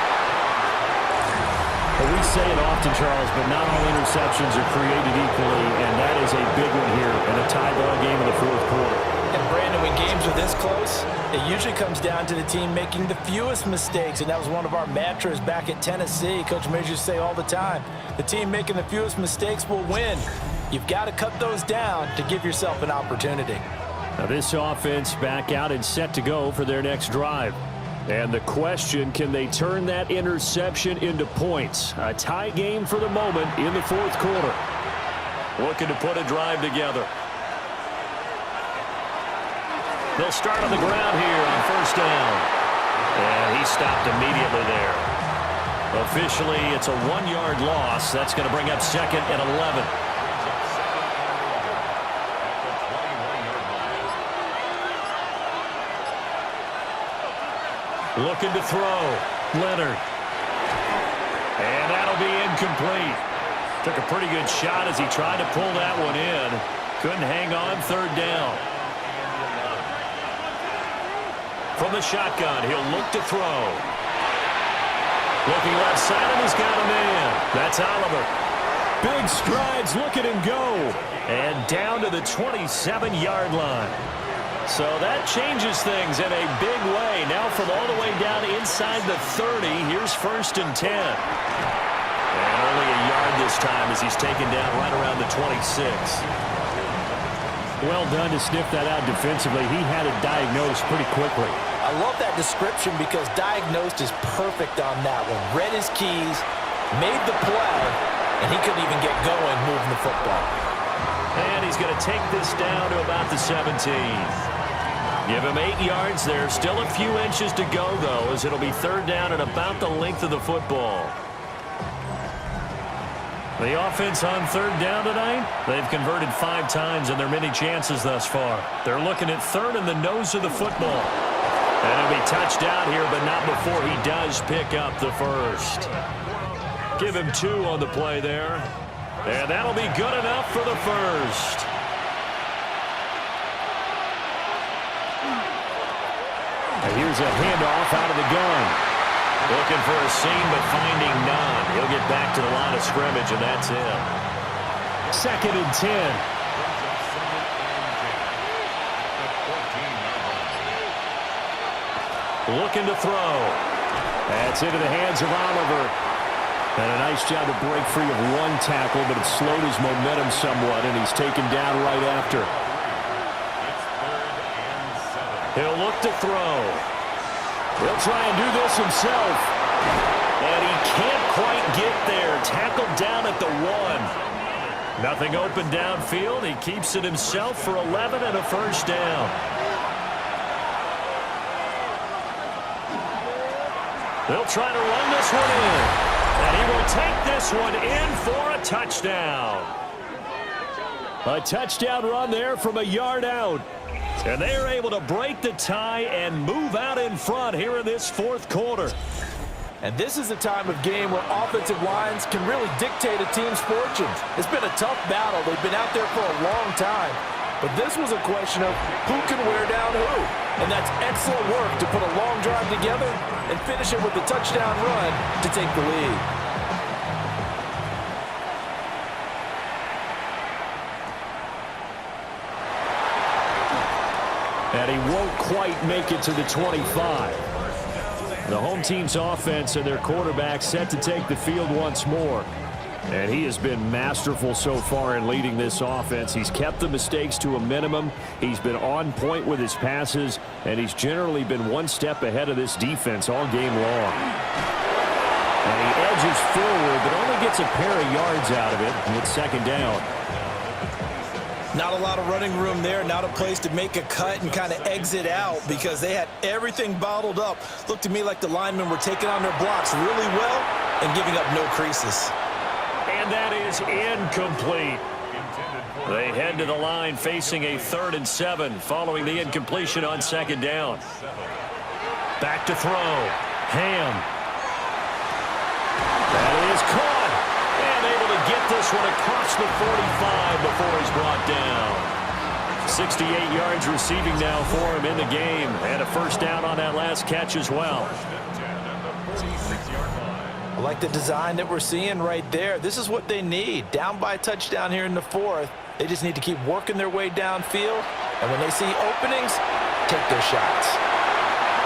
Well, we say it often, Charles, but not all interceptions are created equally, and that is a big one here in a tie ball game in the fourth quarter. And, Brandon, when games are this close, it usually comes down to the team making the fewest mistakes, and that was one of our mantras back at Tennessee. Coach Majors used to say all the time, the team making the fewest mistakes will win. You've got to cut those down to give yourself an opportunity. Now this offense back out and set to go for their next drive. And the question, can they turn that interception into points? A tie game for the moment in the fourth quarter. Looking to put a drive together. They'll start on the ground here on first down. And he stopped immediately there. Officially, it's a 1-yard loss. That's going to bring up 2nd and 11. Looking to throw. Leonard. And that'll be incomplete. Took a pretty good shot as he tried to pull that one in. Couldn't hang on third down. From the shotgun, he'll look to throw. Looking left side, and he's got a man. That's Oliver. Big strides, look at him go. And down to the 27-yard line. So that changes things in a big way. Now from all the way down inside the 30, here's 1st and 10. And only a yard this time as he's taken down right around the 26. Well done to sniff that out defensively. He had it diagnosed pretty quickly. I love that description because diagnosed is perfect on that one. Read his keys, made the play, and he couldn't even get going moving the football. And he's going to take this down to about the 17. Give him 8 yards there. Still a few inches to go, though, as it'll be third down and about the length of the football. The offense on third down tonight, they've converted 5 times in their many chances thus far. They're looking at third in the nose of the football. And he'll be touched out here, but not before he does pick up the first. Give him 2 on the play there. And that'll be good enough for the first. And here's a handoff out of the gun. Looking for a seam, but finding none. He'll get back to the line of scrimmage, and that's it. 2nd and 10. Looking to throw. That's into the hands of Oliver. And a nice job to break free of 1 tackle, but it slowed his momentum somewhat, and he's taken down right after. He'll look to throw. He'll try and do this himself. And he can't quite get there. Tackled down at the 1. Nothing open downfield. He keeps it himself for 11 and a first down. They'll try to run this one in. And he will take this one in for a touchdown. A touchdown run there from a yard out. And they are able to break the tie and move out in front here in this 4th quarter. And this is a time of game where offensive lines can really dictate a team's fortunes. It's been a tough battle. They've been out there for a long time. But this was a question of who can wear down who. And that's excellent work to put a long drive together and finish it with a touchdown run to take the lead. And he won't quite make it to the 25. The home team's offense and their quarterback set to take the field once more. And he has been masterful so far in leading this offense. He's kept the mistakes to a minimum. He's been on point with his passes. And he's generally been 1 step ahead of this defense all game long. And he edges forward, but only gets a pair of yards out of it. And it's 2nd down. Not a lot of running room there, not a place to make a cut and kind of exit out because they had everything bottled up. Looked to me like the linemen were taking on their blocks really well and giving up no creases. And that is incomplete. They head to the line facing a 3rd and 7 following the incompletion on 2nd down. Back to throw. Ham. That is caught. And able to get this one across the 45 before he's brought down. 68 yards receiving now for him in the game. And a first down on that last catch as well. I like the design that we're seeing right there. This is what they need. Down by a touchdown here in the 4th. They just need to keep working their way downfield. And when they see openings, take their shots.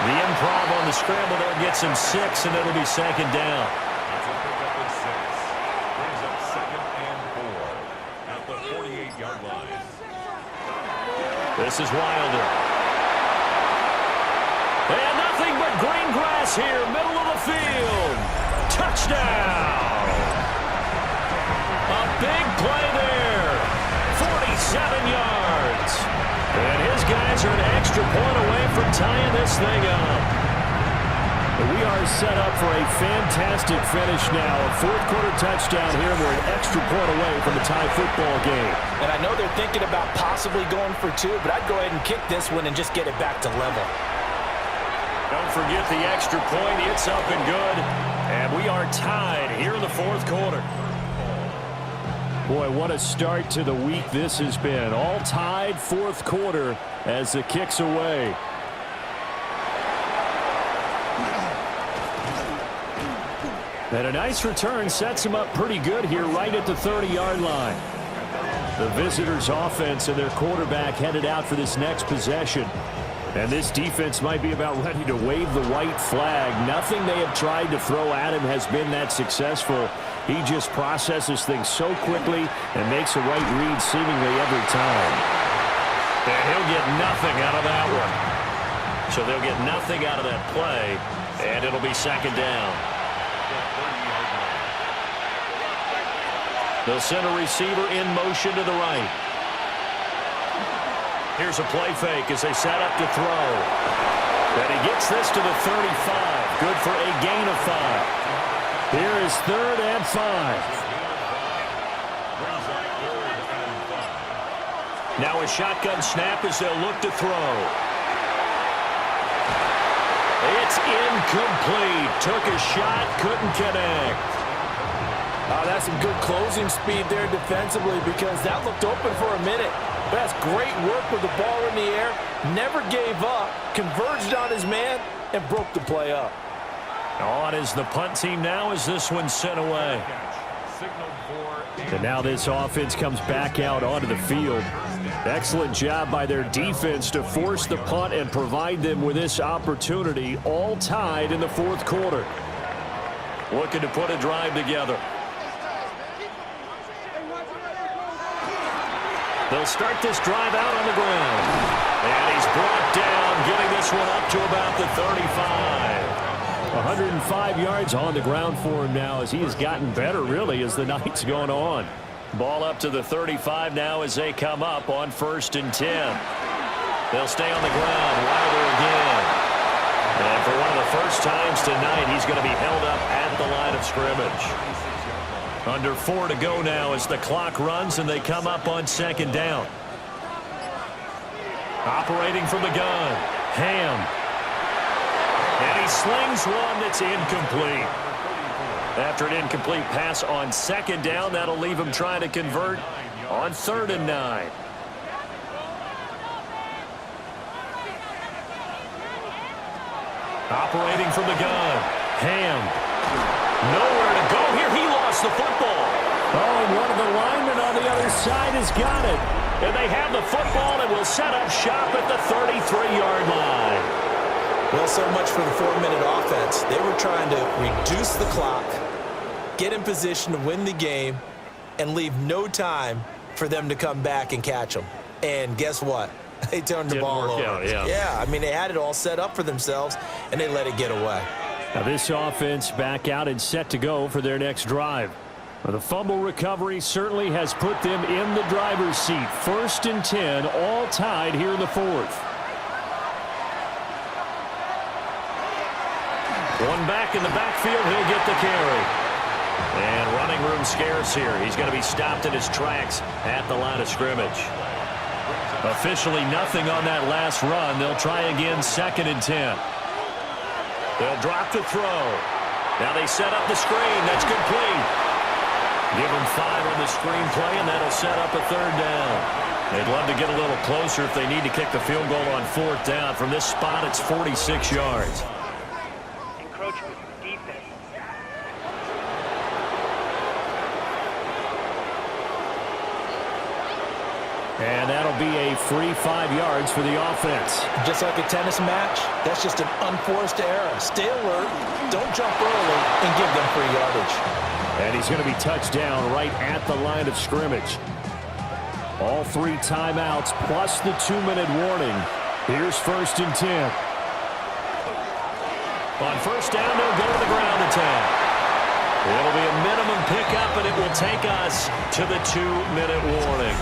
The improv on the scramble there gets him 6, and it'll be 2nd down. This is Wilder. And nothing but green grass here, middle of the field. Touchdown! A big play there. 47 yards. And his guys are an extra point away from tying this thing up. We are set up for a fantastic finish now. A 4th quarter touchdown here. We're an extra point away from a tie football game. And I know they're thinking about possibly going for 2, but I'd go ahead and kick this one and just get it back to level. Don't forget the extra point. It's up and good. And we are tied here in the 4th quarter. Boy, what a start to the week this has been. All tied 4th quarter as the kick's away. And a nice return sets him up pretty good here right at the 30-yard line. The visitors' offense and their quarterback headed out for this next possession. And this defense might be about ready to wave the white flag. Nothing they have tried to throw at him has been that successful. He just processes things so quickly and makes a right read seemingly every time. And he'll get nothing out of that one. So they'll get nothing out of that play, and it'll be 2nd down. They'll send a receiver in motion to the right. Here's a play fake as they set up to throw. And he gets this to the 35. Good for a gain of 5. Here is 3rd and 5. Now a shotgun snap as they'll look to throw. It's incomplete. Took a shot, couldn't connect. Oh, that's some good closing speed there defensively because that looked open for a minute. That's great work with the ball in the air. Never gave up, converged on his man, and broke the play up. On is the punt team now as this one's sent away. And now this offense comes back out onto the field. Excellent job by their defense to force the punt and provide them with this opportunity, all tied in the fourth quarter. Looking to put a drive together. They'll start this drive out on the ground. And he's brought down, getting this one up to about the 35. 105 yards on the ground for him now as he has gotten better, really, as the night's going on. Ball up to the 35 now as they come up on 1st and 10. They'll stay on the ground. Wilder again. And for one of the first times tonight, he's going to be held up at the line of scrimmage. Under 4 to go now as the clock runs and they come up on 2nd down. Operating from the gun. Ham. And he slings one that's incomplete. After an incomplete pass on 2nd down, that'll leave him trying to convert on 3rd and 9. Operating from the gun. Ham. Nowhere to go here. He lost the football. Oh, and one of the linemen on the other side has got it. And they have the football and will set up shop at the 33-yard line. Well, so much for the 4-minute offense. They were trying to reduce the clock, get in position to win the game, and leave no time for them to come back and catch them. And guess what? They turned the ball over. Out, yeah, I mean, they had it all set up for themselves, and they let it get away. Now this offense back out and set to go for their next drive. Well, the fumble recovery certainly has put them in the driver's seat. 1st and 10, all tied here in the 4th. One back in the backfield, he'll get the carry. And running room scarce here. He's going to be stopped in his tracks at the line of scrimmage. Officially nothing on that last run. They'll try again 2nd and 10. They'll drop the throw. Now they set up the screen. That's complete. Give them 5 on the screen play, and that'll set up a 3rd down. They'd love to get a little closer if they need to kick the field goal on 4th down. From this spot, it's 46 yards. And that'll be a free 5 yards for the offense. Just like a tennis match, that's just an unforced error. Stay alert, don't jump early, and give them free yardage. And he's going to be touched down right at the line of scrimmage. All 3 timeouts plus the 2-minute warning. Here's 1st and 10. On 1st down, they'll go to the ground attack. It'll be a minimum pickup, and it will take us to the 2-minute warning.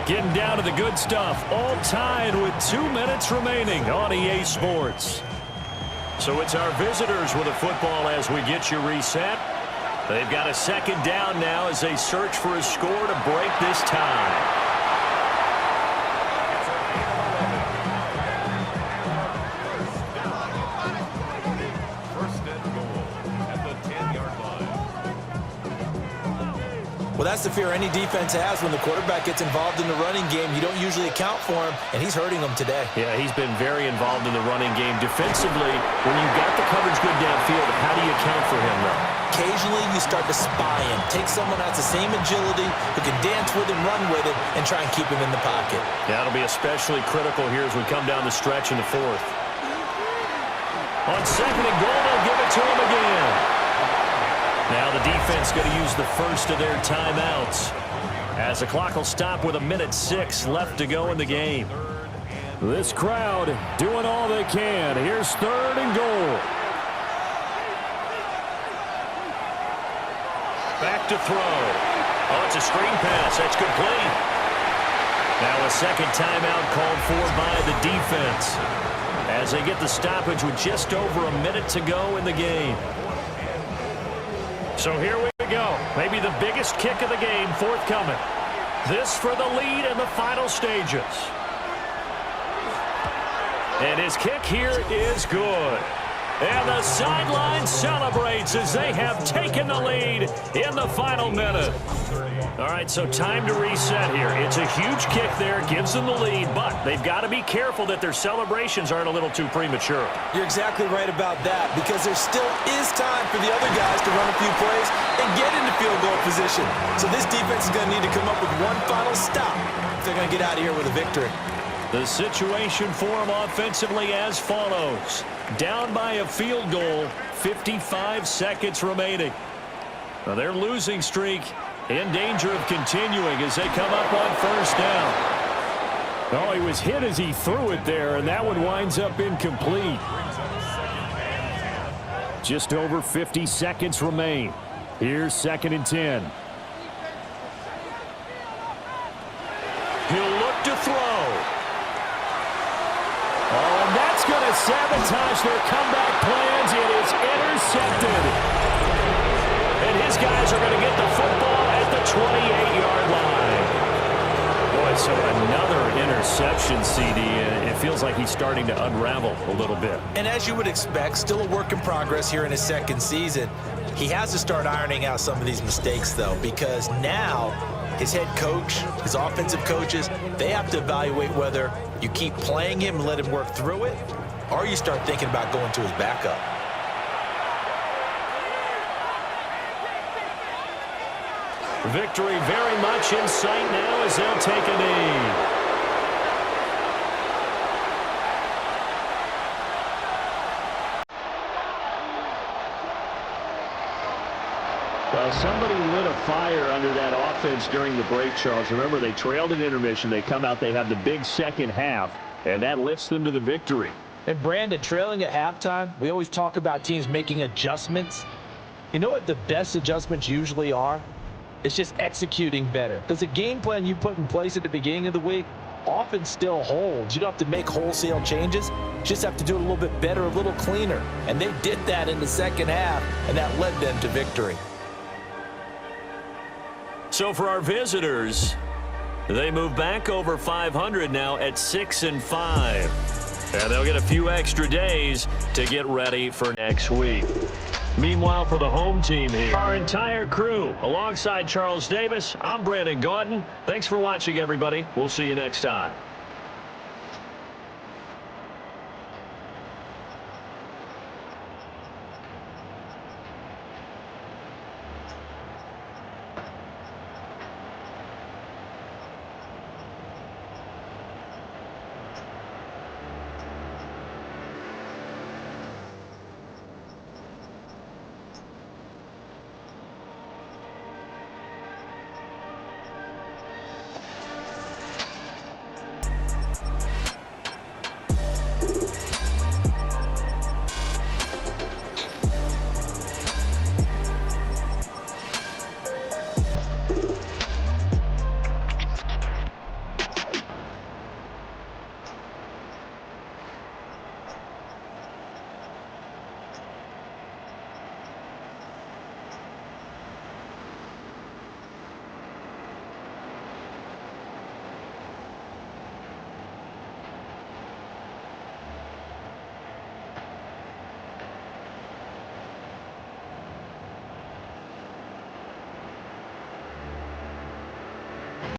Getting down to the good stuff, all tied with 2 minutes remaining on EA Sports. So it's our visitors with the football as we get you reset. They've got a 2nd down now as they search for a score to break this tie. Well, that's the fear any defense has when the quarterback gets involved in the running game. You don't usually account for him, and he's hurting them today. Yeah, he's been very involved in the running game. Defensively, when you've got the coverage good downfield, how do you account for him, though? Occasionally, you start to spy him. Take someone who has the same agility, who can dance with him, run with him, and try and keep him in the pocket. Yeah, that'll be especially critical here as we come down the stretch in the 4th. On 2nd and goal, they'll give it to him again. Now the defense going to use the first of their timeouts as the clock will stop with 1:06 left to go in the game. This crowd doing all they can. Here's 3rd and goal. Back to throw. Oh, it's a screen pass. That's complete. Now a 2nd timeout called for by the defense as they get the stoppage with just over a minute to go in the game. So here we go. Maybe the biggest kick of the game forthcoming. This for the lead in the final stages. And his kick here is good. And the sideline celebrates as they have taken the lead in the final minute. All right, so time to reset here. It's a huge kick there, gives them the lead, but they've got to be careful that their celebrations aren't a little too premature. You're exactly right about that, because there still is time for the other guys to run a few plays and get into field goal position. So this defense is going to need to come up with one final stop if they're going to get out of here with a victory. The situation for them offensively as follows. Down by a field goal, 55 seconds remaining. Now their losing streak in danger of continuing as they come up on first down. Oh, he was hit as he threw it there, and that one winds up incomplete. Just over 50 seconds remain. Here's 2nd and 10. He'll look to throw. Oh, and that's going to sabotage their comeback plans. It is intercepted. And his guys are going to get the football at the 28-yard line. Boy, so another interception, CD. It feels like he's starting to unravel a little bit. And as you would expect, still a work in progress here in his second season. He has to start ironing out some of these mistakes, though, because now his head coach, his offensive coaches, they have to evaluate whether you keep playing him and let him work through it, or you start thinking about going to his backup. Victory very much in sight now as they'll take a knee. Well, somebody lit a fire under that offense during the break, Charles. Remember, they trailed in intermission. They come out, they have the big second half, and that lifts them to the victory. And Brandon, trailing at halftime, we always talk about teams making adjustments. You know what the best adjustments usually are? It's just executing better. Because the game plan you put in place at the beginning of the week often still holds. You don't have to make wholesale changes. You just have to do it a little bit better, a little cleaner. And they did that in the second half, and that led them to victory. So for our visitors, they move back over 500 now at 6-5. And they'll get a few extra days to get ready for next week. Meanwhile, for the home team here, our entire crew, alongside Charles Davis, I'm Brandon Gaudin. Thanks for watching, everybody. We'll see you next time.